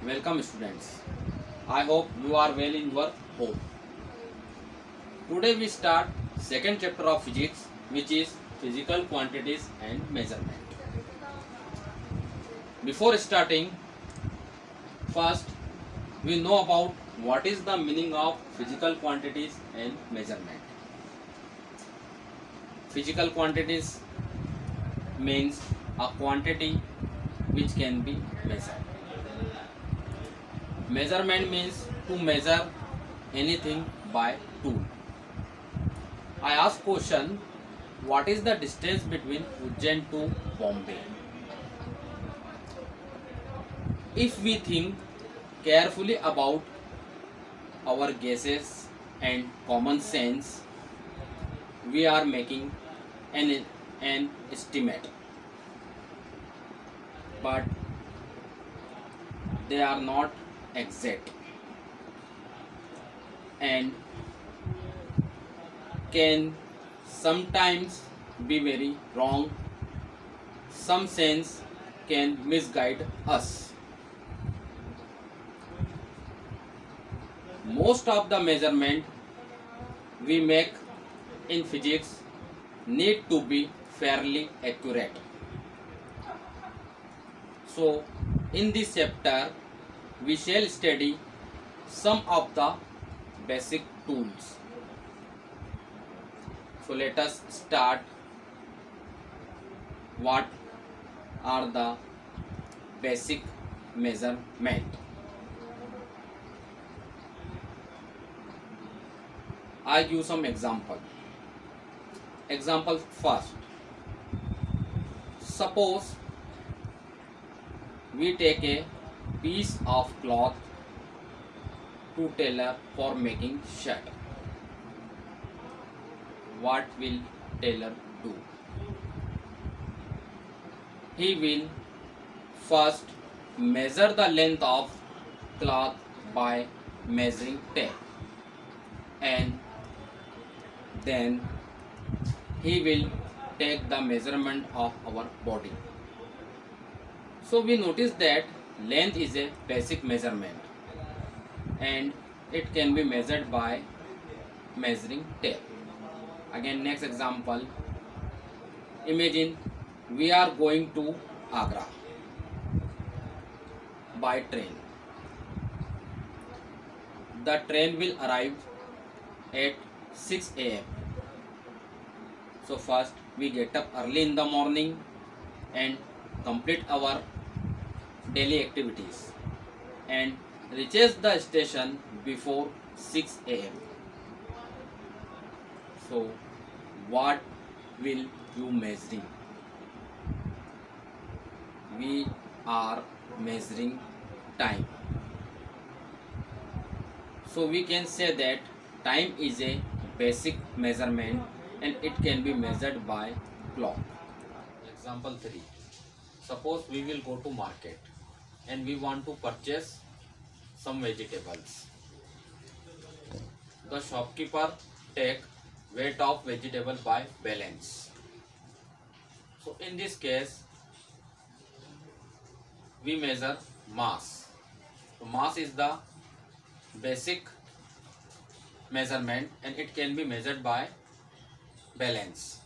Welcome students. I hope you are well in your home. Today we start second chapter of physics, which is physical quantities and measurement. Before starting, first we know about what is the meaning of physical quantities and measurement. Physical quantities means a quantity which can be measured. Measurement means to measure anything by tool. I ask question, what is the distance between Ujjain to Bombay? If we think carefully about our guesses and common sense, we are making an estimate, but they are not exact and can sometimes be very wrong. Some sense can misguide us. Most of the measurement we make in physics need to be fairly accurate. So, in this chapter, we shall study some of the basic tools. So, let us start. What are the basic measurement? I give some example. Example first. Suppose we take a piece of cloth to tailor for making shirt. What will tailor do? He will first measure the length of cloth by measuring tape, and then he will take the measurement of our body. So we notice that length is a basic measurement and it can be measured by measuring tape. Again, next example. Imagine we are going to Agra by train. The train will arrive at 6 a.m. So first we get up early in the morning and complete our daily activities and reaches the station before 6 a.m. So what will you measuring? We are measuring time. So we can say that time is a basic measurement and it can be measured by clock. Example 3. Suppose we will go to market and we want to purchase some vegetables. The shopkeeper take weight of vegetable by balance. So in this case we measure mass. So mass is the basic measurement and it can be measured by balance.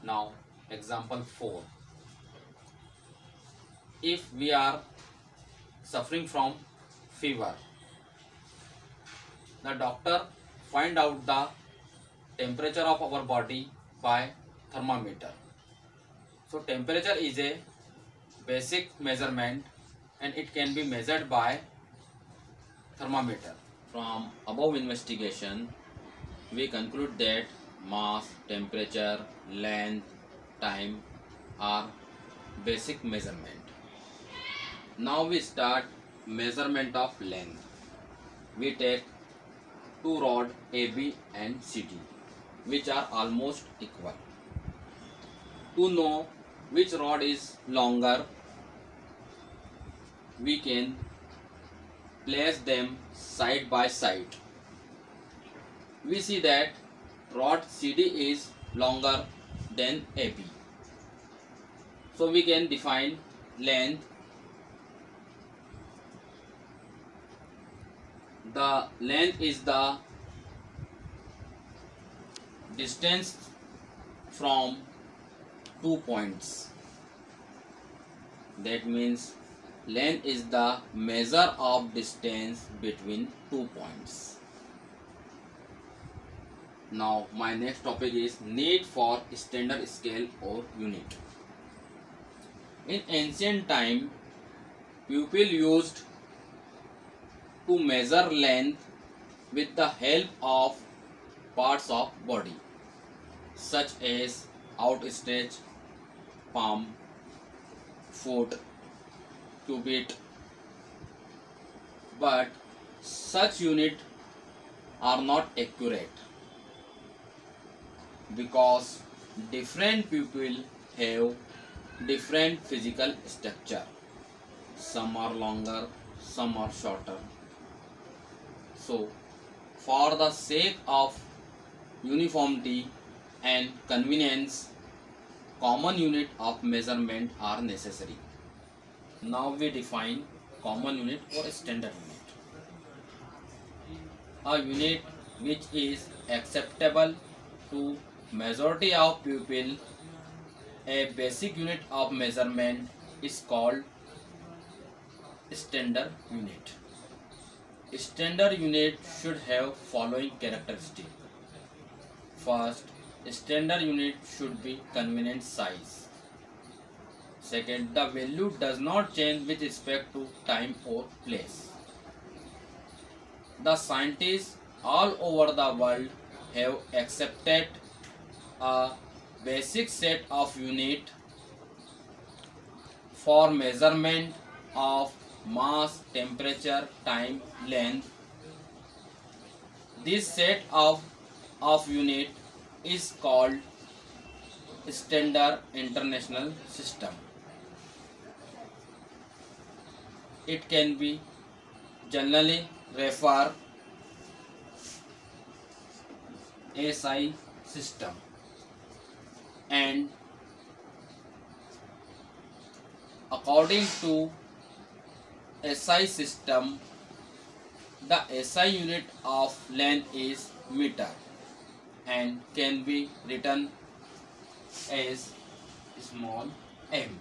Now example 4. If we are suffering from fever, the doctor find out the temperature of our body by thermometer. So temperature is a basic measurement and it can be measured by thermometer. From above investigation, we conclude that mass, temperature, length, time are basic measurement. Now we start measurement of length. We take two rods AB and CD which are almost equal. To know which rod is longer, we can place them side by side. We see that rod CD is longer than AB. So we can define length The length is the distance from 2 points. That means length is the measure of distance between 2 points. Now my next topic is need for standard scale or unit. In ancient time, people used to measure length with the help of parts of body such as outstretched palm, foot, cubit, but such units are not accurate because different people have different physical structure. Some are longer, some are shorter. So, for the sake of uniformity and convenience, common unit of measurement are necessary. Now we define common unit or standard unit. A unit which is acceptable to majority of people. A basic unit of measurement is called standard unit. Standard unit should have following characteristics. First, standard unit should be convenient size. Second, the value does not change with respect to time or place. The scientists all over the world have accepted a basic set of unit for measurement of mass, temperature, time, length. This set of unit is called Standard International System. It can be generally referred SI system, and according to SI system, the SI unit of length is meter and can be written as small m.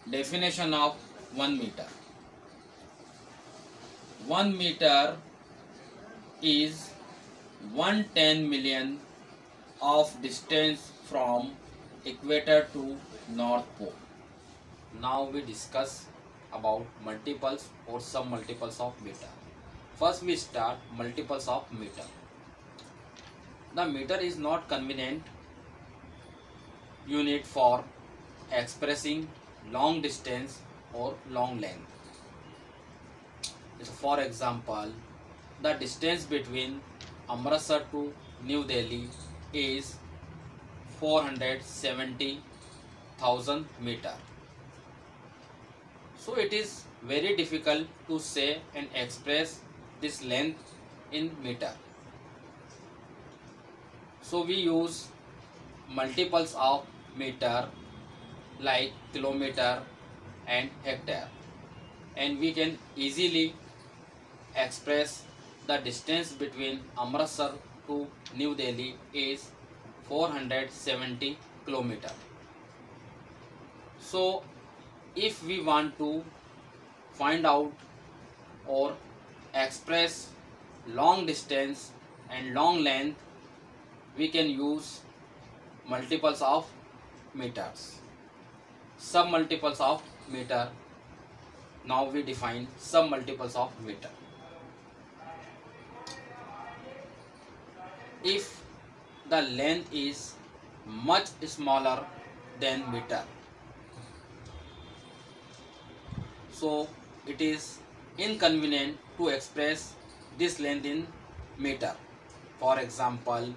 Definition of 1 meter. 1 meter is 1/10 million of distance from equator to North Pole. Now we discuss about multiples or some multiples of meter. First we start multiples of meter. The meter is not convenient unit for expressing long distance or long length. So for example, the distance between Amritsar to New Delhi is 470,000 meter. So it is very difficult to say and express this length in meter. So we use multiples of meter like kilometer and hectare, and we can easily express the distance between Amritsar to New Delhi is 470 kilometer. So if we want to find out or express long distance and long length, we can use multiples of meters. Sub multiples of meter. Now we define sub multiples of meter. If the length is much smaller than meter, so it is inconvenient to express this length in meter. For example,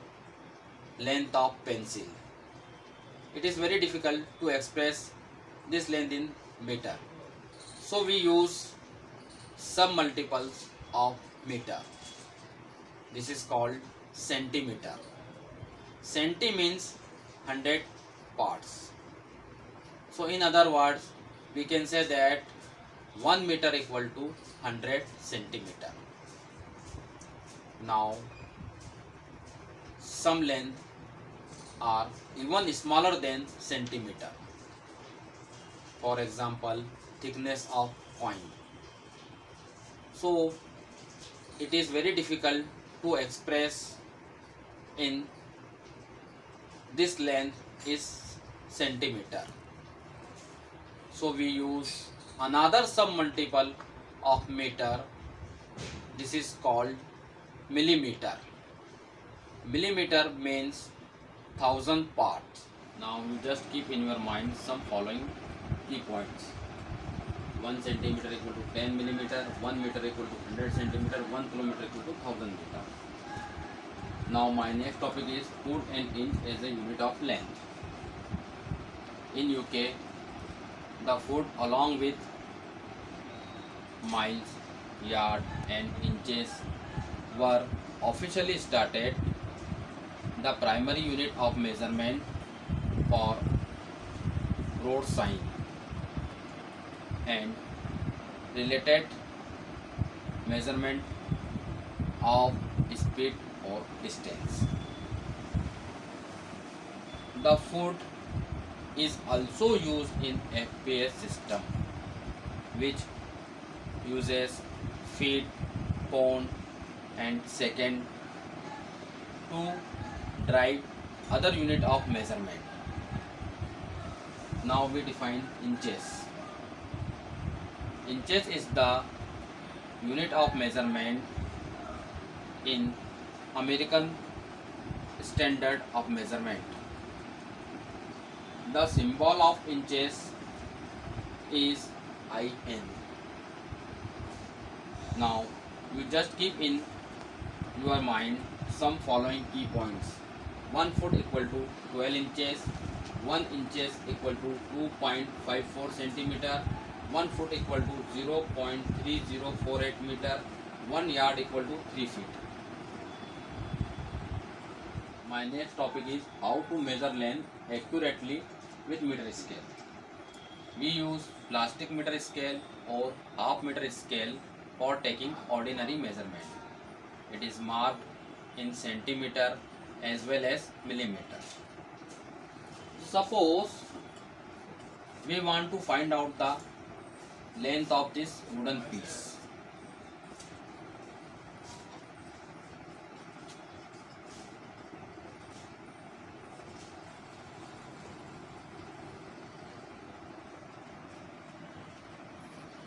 length of pencil. It is very difficult to express this length in meter. So we use sub multiples of meter. This is called centimeter. Centi means 100 parts. So in other words, we can say that 1 meter equal to 100 centimeter. Now some length are even smaller than centimeter. For example, thickness of coin. So it is very difficult to express in this length is centimeter. So we use another submultiple of meter. This is called millimeter. Millimeter means 1000 parts. Now you just keep in your mind some following key points. 1 centimeter equal to 10 millimeter, 1 meter equal to 100 centimeter, 1 kilometer equal to 1000 meter. Now my next topic is foot and inch as a unit of length. In UK, the foot along with miles, yard and inches were officially started the primary unit of measurement for road sign and related measurement of speed or distance. The foot is also used in FPS system, which uses feet, pound and second to drive other unit of measurement. Now we define inches. Inches is the unit of measurement in American standard of measurement. The symbol of inches is IN. Now you just keep in your mind some following key points. 1 foot equal to 12 inches, 1 inches equal to 2.54 centimeter, 1 foot equal to 0.3048 meter, 1 yard equal to 3 feet. My next topic is how to measure length accurately with meter scale. We use plastic meter scale or half meter scale for taking ordinary measurement. It is marked in centimeter as well as millimeter. Suppose we want to find out the length of this wooden piece.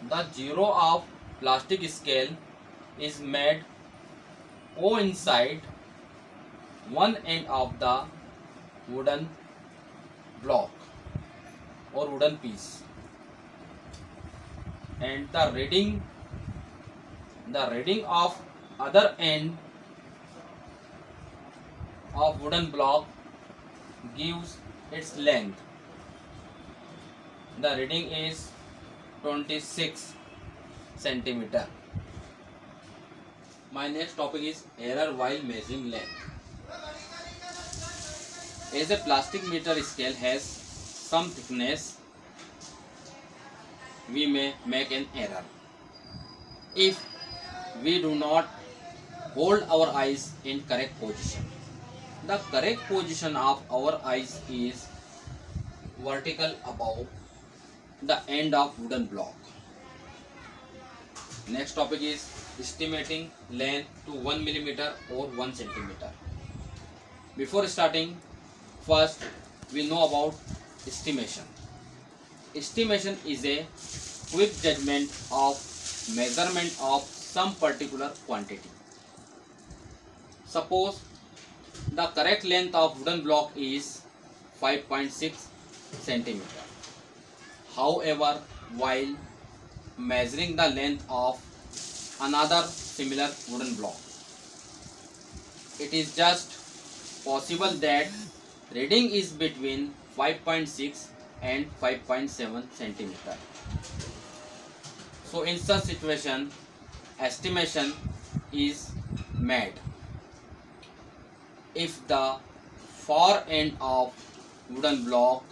The zero of plastic scale is made coincide one end of the wooden block or wooden piece, and the reading of other end of wooden block gives its length. The reading is 26 centimeter. My next topic is error while measuring length. As a plastic meter scale has some thickness, we may make an error if we do not hold our eyes in correct position. The correct position of our eyes is vertical above the end of wooden block. Next topic is estimating length to 1 millimeter or 1 centimeter. Before starting, first we know about estimation. Estimation is a quick judgment of measurement of some particular quantity. Suppose the correct length of wooden block is 5.6 centimeter. However, while measuring the length of another similar wooden block, it is just possible that reading is between 5.6 and 5.7 centimeter. So in such situation, estimation is made if the far end of wooden block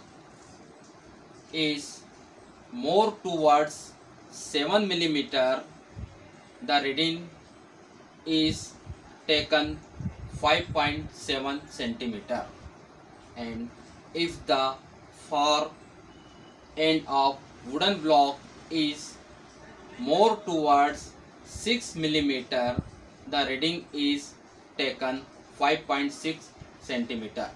is more towards 7 millimeter, the reading is taken 5.7 centimeter, and if the far end of wooden block is more towards 6 millimeter, the reading is taken 5.6 centimeter.